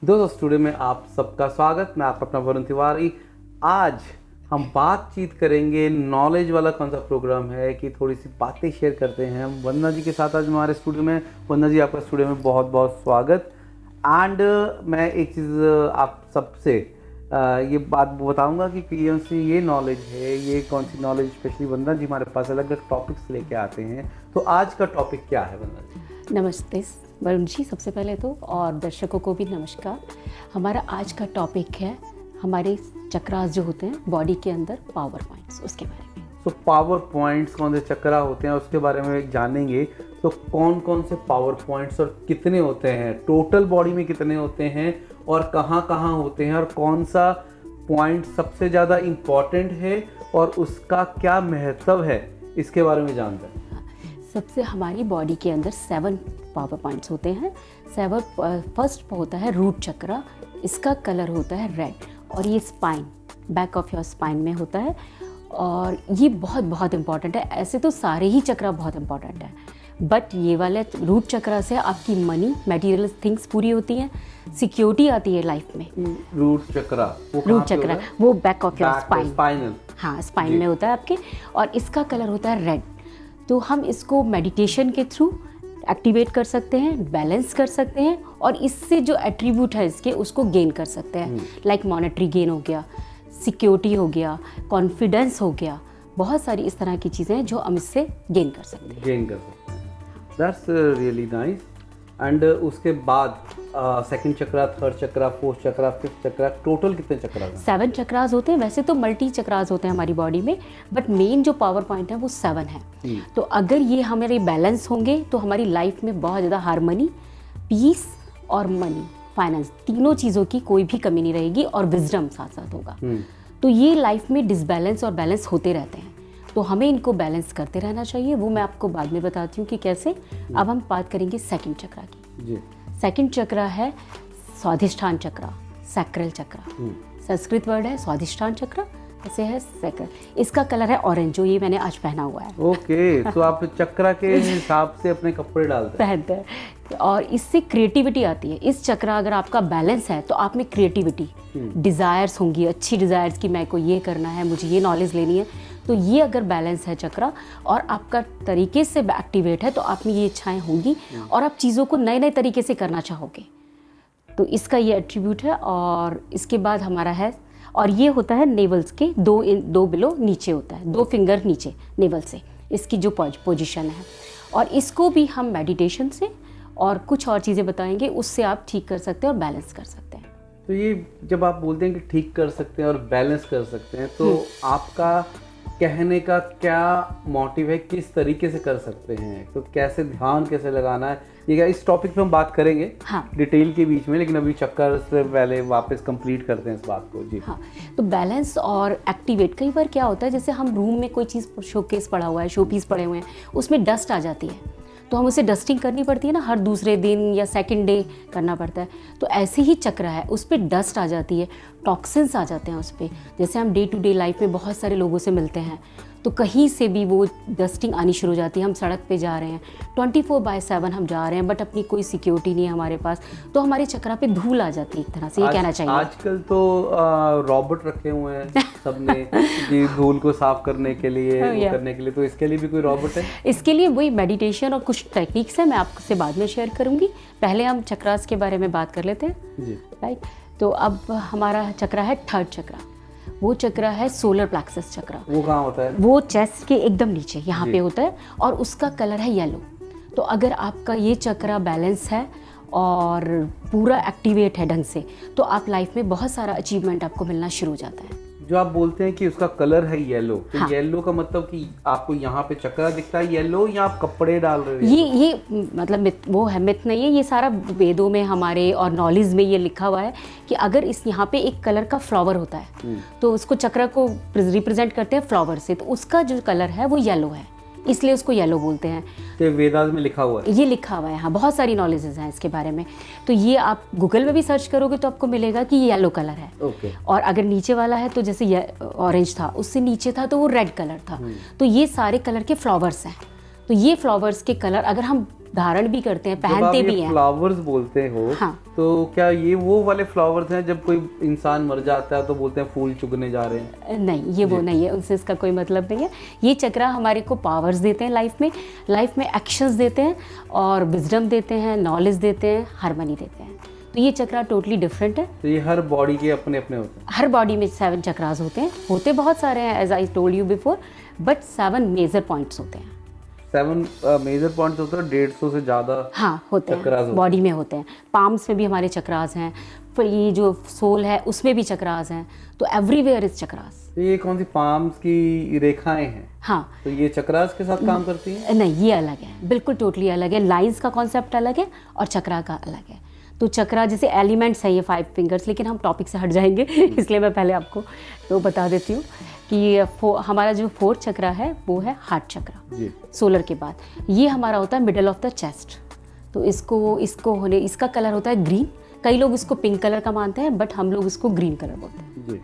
दोस्तों स्टूडियो में आप सबका स्वागत। मैं आपका अपना वरुण तिवारी। आज हम बातचीत करेंगे, नॉलेज वाला कौन सा प्रोग्राम है कि थोड़ी सी बातें शेयर करते हैं। हम वंदना जी के साथ आज हमारे स्टूडियो में। वंदना जी, आपका स्टूडियो में बहुत बहुत स्वागत। एंड मैं एक चीज़ आप सबसे ये बात बताऊंगा कि पीएमसी ये नॉलेज है, ये कौन सी नॉलेज स्पेशली वंदना जी हमारे पास अलग अलग टॉपिक्स लेके आते हैं। तो आज का टॉपिक क्या है वंदना जी? नमस्ते वरुण जी, सबसे पहले तो, और दर्शकों को भी नमस्कार। हमारा आज का टॉपिक है हमारे चक्रास जो होते हैं बॉडी के अंदर, पावर पॉइंट्स, उसके बारे में। तो पावर पॉइंट्स कौन से चक्रा होते हैं उसके बारे में जानेंगे। तो कौन कौन से पावर पॉइंट्स और कितने होते हैं, टोटल बॉडी में कितने होते हैं और कहाँ कहाँ होते हैं, और कौन सा पॉइंट सबसे ज़्यादा इम्पॉर्टेंट है और उसका क्या महत्व है, इसके बारे में जानते हैं। सबसे हमारी बॉडी के अंदर 7 पावर पॉइंट्स होते हैं। फर्स्ट होता है रूट चक्रा। इसका कलर होता है रेड, और ये spine, back of your spine में होता है, और ये बहुत बहुत इंपॉर्टेंट है। ऐसे तो सारे ही चक्रा बहुत इंपॉर्टेंट है, बट ये वाले रूट चक्रा से आपकी मनी, मटेरियल थिंग्स पूरी होती हैं, सिक्योरिटी आती है लाइफ में। रूट चक्रा वो बैक ऑफ योर स्पाइनल, हाँ, स्पाइन में होता है आपके, और इसका कलर होता है रेड। तो हम इसको मेडिटेशन के थ्रू एक्टिवेट कर सकते हैं, बैलेंस कर सकते हैं, और इससे जो एट्रीब्यूट है इसके, उसको गेन कर सकते हैं। लाइक मॉनेटरी गेन हो गया, सिक्योरिटी हो गया, कॉन्फिडेंस हो गया, बहुत सारी इस तरह की चीज़ें हैं जो हम इससे गेन कर सकते हैं। That's really nice. एंड उसके बाद सेकंड चक्रा, थर्ड चक्रा, फोर्थ चक्रा, फिफ्थ चक्रा, टोटल कितने चक्रा हैं? 7 चक्रास होते हैं। वैसे तो मल्टी चक्रास होते हैं हमारी बॉडी में, बट मेन जो पावर पॉइंट है वो 7 है। तो अगर ये हमारे बैलेंस होंगे तो हमारी लाइफ में बहुत ज़्यादा हार्मनी, पीस और मनी, फाइनेंस, तीनों चीज़ों की कोई भी कमी नहीं रहेगी, और विजडम साथ साथ होगा। तो ये लाइफ में डिसबैलेंस और बैलेंस होते रहते हैं, तो हमें इनको बैलेंस करते रहना चाहिए। वो मैं आपको बाद में बताती हूँ कि कैसे। अब हम बात करेंगे सेकंड चक्रा की। जी। सेकंड चक्रा है स्वाधिष्ठान चक्रा, सैक्रल चक्रा। संस्कृत वर्ड है स्वाधिष्ठान चक्रा, ऐसे है सैक्रल। इसका कलर है ऑरेंज, जो ये मैंने आज पहना हुआ है। ओके, तो आप चक्रा के हिसाब से अपने कपड़े डालते हैं? पहनते हैं, और इससे क्रिएटिविटी आती है। इस चक्रा अगर आपका बैलेंस है तो आप में क्रिएटिविटी, डिज़ायर्स होंगी, अच्छी डिज़ायर्स कि मेरे को ये करना है, मुझे ये नॉलेज लेनी है। तो ये अगर बैलेंस है चक्रा, और आपका तरीके से एक्टिवेट है, तो आप में ये इच्छाएं होंगी, और आप चीज़ों को नए नए तरीके से करना चाहोगे। तो इसका ये एट्रीब्यूट है। और इसके बाद हमारा है, और ये होता है नेवल्स के दो बिलो नीचे होता है, 2 फिंगर नीचे नेवल से, इसकी जो पोजीशन है। और इसको भी हम मेडिटेशन से और कुछ और चीज़ें बताएंगे, उससे आप ठीक कर सकते हैं और बैलेंस कर सकते हैं। तो ये जब आप बोलते हैं कि ठीक कर सकते हैं और बैलेंस कर सकते हैं, तो आपका कहने का क्या मोटिव है, किस तरीके से कर सकते हैं? तो कैसे ध्यान कैसे लगाना है, ये क्या, इस टॉपिक पे हम बात करेंगे हाँ, डिटेल के बीच में, लेकिन अभी चक्कर से पहले वापस कंप्लीट करते हैं इस बात को। जी हाँ। तो बैलेंस और एक्टिवेट, कई बार क्या होता है, जैसे हम रूम में कोई चीज़, शोकेस पड़ा हुआ है, शो पीस पड़े हुए हैं, उसमें डस्ट आ जाती है, तो हम उसे डस्टिंग करनी पड़ती है ना, हर दूसरे दिन या सेकंड डे करना पड़ता है। तो ऐसे ही चक्र है, उस पर डस्ट आ जाती है, टॉक्सिन्स आ जाते हैं उस पर। जैसे हम डे टू डे लाइफ में बहुत सारे लोगों से मिलते हैं, तो कहीं से भी वो डस्टिंग आनी शुरू हो जाती है। हम सड़क पे जा रहे हैं, 24/7 हम जा रहे हैं, बट अपनी कोई सिक्योरिटी नहीं है हमारे पास, तो हमारे चक्रा पे धूल आ जाती है, एक तरह से ये कहना चाहिए। आजकल तो रॉबोट रखे हुए हैं सबने कि धूल को साफ करने के लिए, वो करने के लिए, तो इसके लिए भी कोई रॉबोट है? इसके लिए वही मेडिटेशन और कुछ टेक्निक्स है, मैं आपसे बाद में शेयर करूंगी। पहले हम चक्रास के बारे में बात कर लेते हैं। जी। राइट। तो अब हमारा चक्रा है थर्ड चक्रा। वो चक्रा है सोलर प्लेक्सस चक्रा। वो कहाँ होता है? वो चेस्ट के एकदम नीचे यहाँ पे होता है, और उसका कलर है येलो। तो अगर आपका ये चक्रा बैलेंस है और पूरा एक्टिवेट है ढंग से, तो आप लाइफ में बहुत सारा अचीवमेंट आपको मिलना शुरू हो जाता है। जो आप बोलते हैं कि उसका कलर है येलो, तो हाँ। येलो का मतलब कि आपको यहाँ पे चक्रा दिखता है येलो, या आप कपड़े डाल रहे हो? ये मतलब वो है, मिथ नहीं है, ये सारा वेदों में हमारे और नॉलेज में ये लिखा हुआ है कि अगर इस यहाँ पे एक कलर का फ्लावर होता है, तो उसको चक्र को रिप्रेजेंट करते हैं फ्लावर से, तो उसका जो कलर है वो येलो है, इसलिए उसको येलो बोलते हैं। तो वेदास में लिखा हुआ है? ये लिखा हुआ है, हाँ, बहुत सारी नॉलेजेस हैं इसके बारे में। तो ये आप गूगल में भी सर्च करोगे तो आपको मिलेगा कि ये येलो कलर है। ओके। और अगर नीचे वाला है, तो जैसे ये ऑरेंज था, उससे नीचे था तो वो रेड कलर था। तो ये सारे कलर के फ्लावर्स हैं। तो ये फ्लावर्स के कलर अगर हम धारण भी करते हैं, जब आप पहनते ये भी हैं। फ्लावर्स बोलते हो, हाँ। तो क्या ये वो वाले फ्लावर्स हैं जब कोई इंसान मर जाता है तो बोलते हैं फूल चुगने जा रहे हैं? नहीं, ये वो नहीं है, उनसे इसका कोई मतलब नहीं है। ये चक्रा हमारे को पावर्स देते हैं लाइफ में एक्शंस देते हैं और विजडम देते हैं, नॉलेज देते हैं, हार्मनी देते हैं। तो ये चक्रा टोटली डिफरेंट है। तो ये हर बॉडी के अपने अपने होते हैं? हर बॉडी में 7 चक्रास होते बहुत सारे हैं, as I told you before, but 7 major points होते हैं। 7 मेजर पॉइंट्स होते हैं, 150 से ज़्यादा हाँ होते चक्रास हैं, बॉडी में होते हैं। पाम्स में भी हमारे चक्रास हैं, फिर ये जो सोल है उसमें भी चक्रास हैं, तो एवरीवेयर इज चक्रास। तो ये कौन सी पाम्स की रेखाएं हैं? हाँ। तो ये चक्रास के साथ काम करती हैं? नहीं, ये अलग है, बिल्कुल टोटली अलग है। लाइंस का कॉन्सेप्ट अलग है और चक्रा का अलग है। तो चक्रा जैसे एलिमेंट्स हैं ये 5 फिंगर्स, लेकिन हम टॉपिक से हट जाएंगे इसलिए मैं पहले आपको तो बता देती हूँ कि हमारा जो 4th चक्रा है वो है हार्ट चक्रा, सोलर के बाद। ये हमारा होता है मिडल ऑफ द चेस्ट। तो इसका कलर होता है ग्रीन। कई लोग इसको पिंक कलर का मानते हैं, बट हम लोग इसको ग्रीन कलर बोलते हैं जी।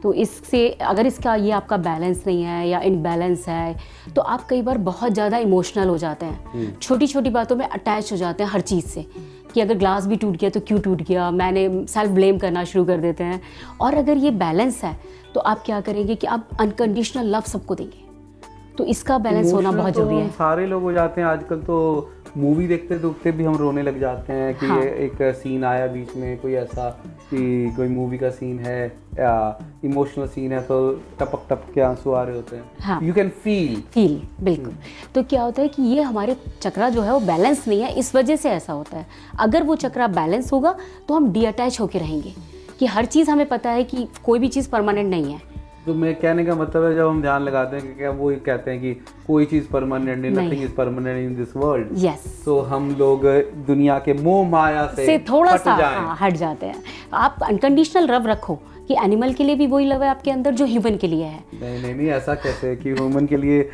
तो इससे अगर इसका ये आपका बैलेंस नहीं है या इनबैलेंस है तो आप कई बार बहुत ज़्यादा इमोशनल हो जाते हैं, छोटी छोटी बातों में अटैच हो जाते हैं हर चीज़ से, कि अगर ग्लास भी टूट गया तो क्यों टूट गया, मैंने सेल्फ ब्लेम करना शुरू कर देते हैं। और अगर ये बैलेंस है तो आप क्या करेंगे कि आप अनकंडीशनल लव सबको देंगे। तो इसका बैलेंस होना बहुत जरूरी है। सारे लोग हो जाते हैं आजकल, तो मूवी देखते देखते भी हम रोने लग जाते हैं कि हाँ। एक सीन आया बीच में कोई ऐसा कि कोई मूवी का सीन है या इमोशनल सीन है तो टपक टपक के आंसू आ रहे होते हैं। हाँ। यू कैन फील बिल्कुल। तो क्या होता है कि ये हमारे चक्रा जो है वो बैलेंस नहीं है, इस वजह से ऐसा होता है। अगर वो चक्रा बैलेंस होगा तो हम डी अटैच होकर रहेंगे, कि हर चीज़ हमें पता है कि कोई भी चीज़ परमानेंट नहीं है। तो मैं कहने का मतलब है जब हम ध्यान लगाते हैं कि क्या वो कहते हैं कि कोई चीज़ परमानेंट नहीं, nothing is permanent in this world. Yes. तो हम लोग दुनिया के मोह माया से थोड़ा हट सा जाएं। हट जाते हैं। आप अनकंडीशनल लव रखो कि एनिमल के लिए भी वही लव है आपके अंदर जो ह्यूमन के लिए है। नहीं, ऐसा कैसे कि ह्यूमन के लिए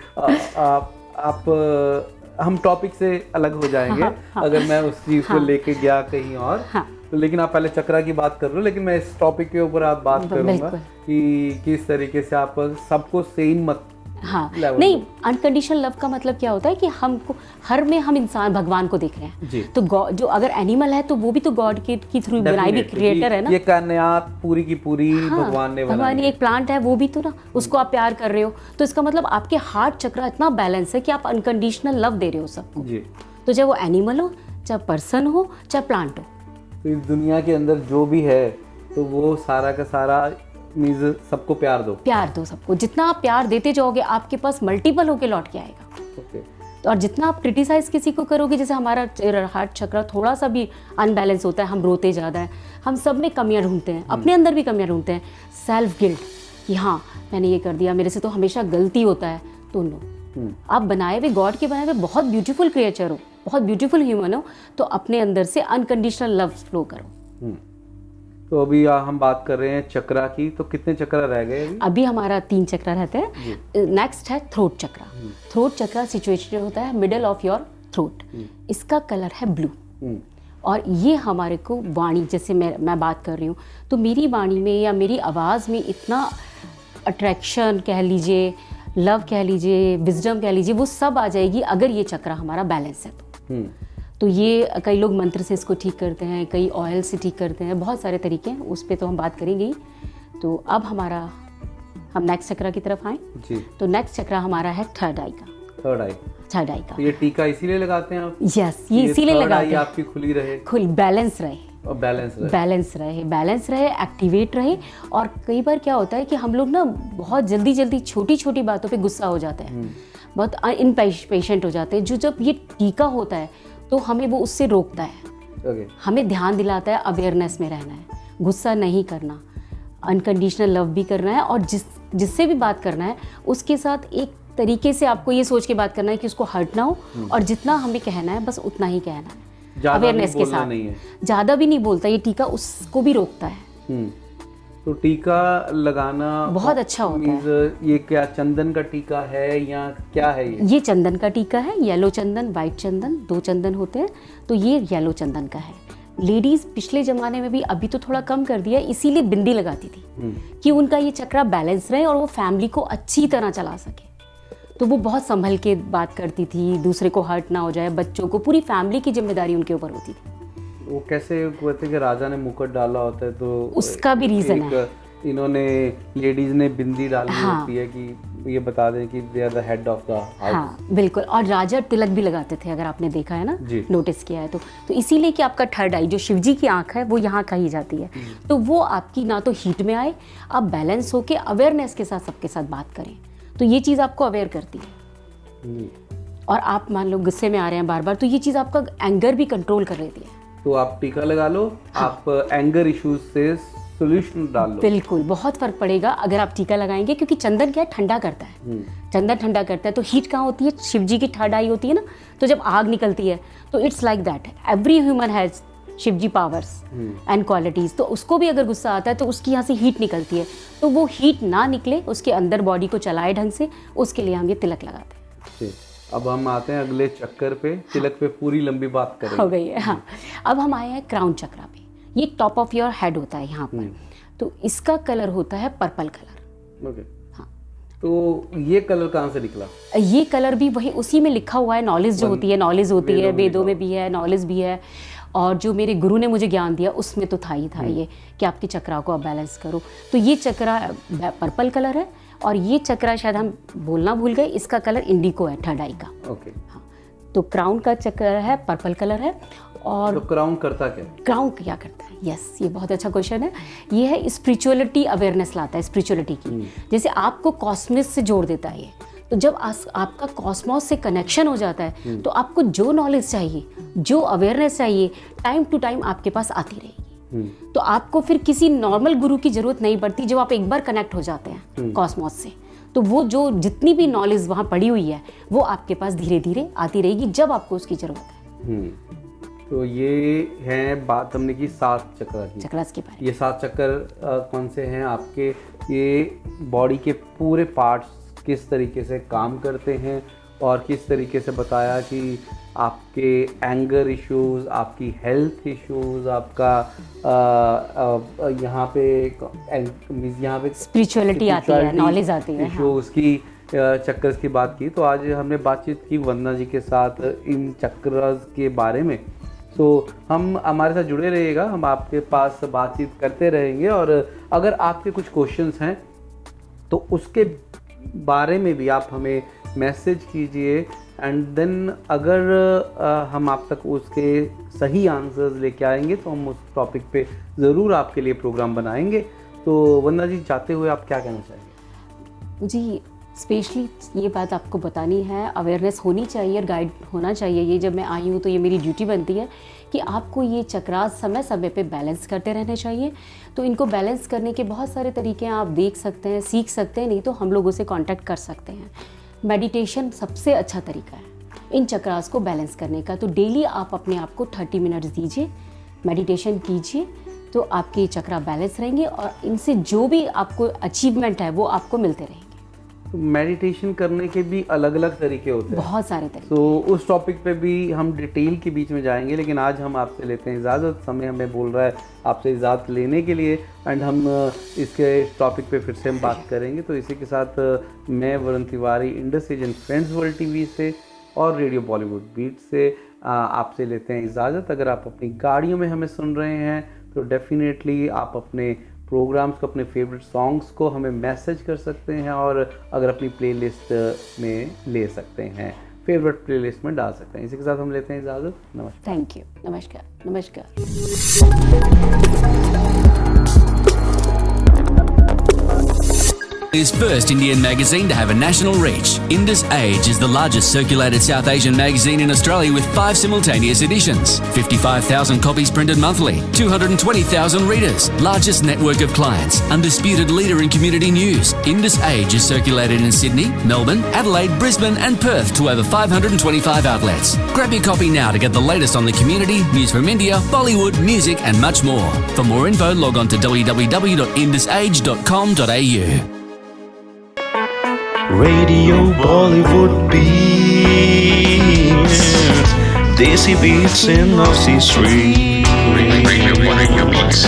हम टॉपिक से अलग हो जाएंगे। हाँ। अगर मैं उस चीज़ को लेके गया कहीं और। हाँ। तो लेकिन आप पहले चक्रा की बात कर रहे हो, लेकिन मैं इस टॉपिक के ऊपर आप बात करूंगा कि किस तरीके से आप सबको सेम मत। हाँ नहीं, अनकंडीशनल लव का मतलब क्या होता है कि हमको हम इंसान भगवान को देख रहे हैं जी। तो जो अगर एनिमल है तो वो भी तो गॉड के थ्रू बनाई भी क्रिएटर है ना। ये कायनात पूरी की पूरी भगवान ने बनाई। भगवान एक प्लांट है वो भी तो ना, उसको आप प्यार कर रहे हो, तो इसका मतलब आपके हार्ट चक्रा इतना बैलेंस है कि आप अनकंडीशनल लव दे रहे हो सबको जी। तो चाहे वो एनिमल हो, चाहे पर्सन हो, चाहे प्लांट हो, तो इस दुनिया के अंदर जो भी है तो वो सारा का सारा मीन्स सबको प्यार दो सबको। जितना आप प्यार देते जाओगे आपके पास मल्टीपल होके लौट के आएगा। ओके। तो और जितना आप क्रिटिसाइज किसी को करोगे, जैसे हमारा हार्ट चक्रा थोड़ा सा भी अनबैलेंस होता है, हम रोते ज़्यादा है, हम सब में कमियां ढूंढते हैं, अपने अंदर भी कमियां ढूंढते हैं, सेल्फ गिल्ट कि हाँ मैंने ये कर दिया, मेरे से तो हमेशा गलती होता है। तो नो, आप बनाए हुए गॉड के बनाए हुए बहुत ब्यूटीफुल क्रिएचर हो, बहुत ब्यूटीफुल ह्यूमन हो, तो अपने अंदर से अनकंडीशनल लव फ्लो करो। तो अभी हम बात कर रहे हैं चक्रा की, तो कितने चक्रा रह गए अभी हमारा 3 चक्रा रहते हैं। नेक्स्ट है थ्रोट चक्रा। थ्रोट चक्रा सिचुएटेड होता है मिडल ऑफ योर थ्रोट। इसका कलर है ब्लू। और ये हमारे को वाणी, जैसे मैं बात कर रही हूँ तो मेरी वाणी में या मेरी आवाज़ में इतना अट्रैक्शन कह लीजिए, लव कह लीजिए, विजडम कह लीजिए, वो सब आ जाएगी अगर ये चक्रा हमारा बैलेंस है तो ये कई लोग मंत्र से इसको ठीक करते हैं, कई ऑयल से ठीक करते हैं, बहुत सारे तरीके हैं, उस पर तो हम बात करेंगे ही। तो अब हम नेक्स्ट चक्रा की तरफ आए जी। तो नेक्स्ट चक्रा हमारा है थर्ड आई का। तो ये टीका इसीलिए लगाते हैं आप? यस, ये इसीलिए लगाते हैं आपकी खुली रहे, बैलेंस रहे, एक्टिवेट रहे। और कई बार क्या होता है कि हम लोग ना बहुत जल्दी छोटी छोटी बातों पे गुस्सा हो जाते हैं, बहुत इनपेशेंट हो जाते हैं। जब ये टीका होता है तो हमें वो उससे रोकता है। हमें ध्यान दिलाता है अवेयरनेस में रहना है, गुस्सा नहीं करना, अनकंडीशनल लव भी करना है, और जिससे भी बात करना है उसके साथ एक तरीके से आपको ये सोच के बात करना है कि उसको हर्ट ना हो, और जितना हमें कहना है बस उतना ही कहना है, अवेयरनेस के साथ। ज़्यादा भी नहीं बोलता ये टीका, उसको भी रोकता है। तो टीका लगाना बहुत अच्छा होता है। ये क्या चंदन का टीका है या क्या है ये चंदन का टीका है, येलो चंदन, वाइट चंदन, 2 चंदन होते हैं। तो ये येलो चंदन का है। लेडीज पिछले जमाने में भी, अभी तो थोड़ा कम कर दिया, इसीलिए बिंदी लगाती थी कि उनका ये चक्रा बैलेंस रहे और वो फैमिली को अच्छी तरह चला सके। तो वो बहुत संभल के बात करती थी, दूसरे को हर्ट ना हो जाए, बच्चों को, पूरी फैमिली की जिम्मेदारी उनके ऊपर होती थी। वो कैसे कहते कि राजा ने मुकुट डाला होता है तो उसका भी रीज़न है, इन्होंने लेडीज ने बिंदी डाली होती है कि ये बता दें कि they are the head of the house. हाँ बिल्कुल, और राजा तिलक भी लगाते थे, अगर आपने देखा है ना, नोटिस किया है तो इसीलिए कि आपका थर्ड आई जो शिव जी की आंख है वो यहाँ कही जाती है, तो वो आपकी ना तो हीट में आए, आप बैलेंस होके अवेयरनेस के साथ सबके साथ बात करें, तो ये चीज़ आपको अवेयर करती है। और आप मान लो गुस्से में आ रहे हैं बार बार, तो ये चीज़ आपका एंगर भी कंट्रोल कर लेती है। तो आप टीका लगा लो, आप एंगर इश्यूज से सॉल्यूशन डाल लो। बिल्कुल, बहुत फर्क पड़ेगा अगर आप टीका लगाएंगे, क्योंकि चंदन क्या है, ठंडा करता है, चंदन ठंडा करता है, तो हीट कहाँ होती है, शिव जी की थर्ड आई होती है ना, तो जब आग निकलती है तो it's like that, every human has Shiv ji powers and qualities, तो उसको भी अगर गुस्सा आता है तो उसकी यहाँ से हीट निकलती है, तो वो हीट ना निकले, उसके अंदर बॉडी को चलाए ढंग से, उसके लिए हम ये तिलक लगाते हैं। अब हम आते हैं अगले चक्कर पे, तिलक पे पूरी लंबी बात करेंगे। हो गई है, हाँ। अब हम आए हैं क्राउन चक्रा पे, ये टॉप ऑफ योर हेड होता है यहाँ पर, तो इसका कलर होता है पर्पल कलर। ओके, हाँ। तो ये कलर कहाँ से निकला? ये कलर भी वही उसी में लिखा हुआ है, नॉलेज जो होती है, नॉलेज होती है, वेदों में भी है, नॉलेज भी है, और जो मेरे गुरु ने मुझे ज्ञान दिया उसमें तो था ही था ये कि आपकी चक्रा को आप बैलेंस करो। तो ये चक्रा पर्पल कलर है, और ये चक्रा शायद हम बोलना भूल गए, इसका कलर इंडिको है, थर्ड आई का। ओके, हाँ। तो क्राउन का चक्र है, पर्पल कलर है। और तो क्राउन करता क्या? क्राउन क्या करता है, यस, ये बहुत अच्छा क्वेश्चन है। ये है स्पिरिचुअलिटी, अवेयरनेस लाता है स्पिरिचुअलिटी की, जैसे आपको कॉस्मोस से जोड़ देता है ये। तो जब आपका कॉस्मोस से कनेक्शन हो जाता है तो आपको जो नॉलेज चाहिए, जो अवेयरनेस चाहिए, टाइम टू टाइम आपके पास आती रहेगी। तो आपको फिर किसी नॉर्मल गुरु की जरूरत नहीं पड़ती, जब आप एक बार कनेक्ट हो जाते हैं कॉस्मोस से, तो वो जो जितनी भी नॉलेज वहाँ पड़ी हुई है वो आपके पास धीरे धीरे आती रहेगी जब आपको उसकी जरूरत है। तो ये है बात हमने की 7 चक्र की, चक्रास के बारे में। ये 7 चक्र कौन से हैं आपके? ये बॉडी के पूरे पार्ट्स किस तरीके से काम करते हैं, और किस तरीके से बताया कि आपके एंगर इश्यूज, आपकी हेल्थ इश्यूज, आपका यहाँ पे स्पिरिचुअलिटी आती है, नॉलेज आती है, इश्यूज की चक्र की बात की। तो आज हमने बातचीत की वंदना जी के साथ इन चक्र के बारे में। तो हम हमारे साथ जुड़े रहिएगा, हम आपके पास बातचीत करते रहेंगे, और अगर आपके कुछ क्वेश्चंस हैं तो उसके बारे में भी आप हमें मैसेज कीजिए, एंड देन अगर हम आप तक उसके सही आंसर्स लेके आएंगे तो हम उस टॉपिक पे ज़रूर आपके लिए प्रोग्राम बनाएंगे। तो वंदना जी, चाहते हुए आप क्या कहना चाहेंगे? जी, स्पेशली ये बात आपको बतानी है, अवेयरनेस होनी चाहिए और गाइड होना चाहिए। ये जब मैं आई हूँ तो ये मेरी ड्यूटी बनती है कि आपको ये चक्रास समय समय पे बैलेंस करते रहने चाहिए। तो इनको बैलेंस करने के बहुत सारे तरीके हैं, आप देख सकते हैं, सीख सकते हैं, नहीं तो हम लोगों से कांटेक्ट कर सकते हैं। मेडिटेशन सबसे अच्छा तरीका है इन चक्रास को बैलेंस करने का। तो डेली आप अपने आप को 30 मिनट्स दीजिए, मेडिटेशन कीजिए, तो आपके चक्रा बैलेंस रहेंगे और इनसे जो भी आपको अचीवमेंट है वो आपको मिलते रहेंगे। तो मेडिटेशन करने के भी अलग अलग तरीके होते हैं, बहुत सारे तरीके। तो उस टॉपिक पे भी हम डिटेल के बीच में जाएंगे, लेकिन आज हम आपसे लेते हैं इजाज़त। समय हमें बोल रहा है आपसे इजाज़त लेने के लिए, एंड हम इसके टॉपिक पे फिर से हम बात करेंगे। तो इसी के साथ मैं Varun Tiwari Indus age and friends world TV से और रेडियो बॉलीवुड बीट से आपसे लेते हैं इजाज़त। अगर आप अपनी गाड़ियों में हमें सुन रहे हैं तो डेफिनेटली आप अपने प्रोग्राम्स को, अपने फेवरेट सॉन्ग्स को हमें मैसेज कर सकते हैं, और अगर अपनी प्लेलिस्ट में ले सकते हैं, फेवरेट प्लेलिस्ट में डाल सकते हैं। इसी के साथ हम लेते हैं इजाज़त। नमस्कार। Thank you. नमस्कार। नमस्कार। Is first Indian magazine to have a national reach. Indus Age is the largest circulated South Asian magazine in Australia with 5 simultaneous editions. 55,000 copies printed monthly. 220,000 readers. Largest network of clients. Undisputed leader in community news. Indus Age is circulated in Sydney, Melbourne, Adelaide, Brisbane and Perth to over 525 outlets. Grab your copy now to get the latest on the community, news from India, Bollywood, music and much more. For more info, log on to www.indusage.com.au. Radio Bollywood beats, Desi beats in Aussie street. Radio beats.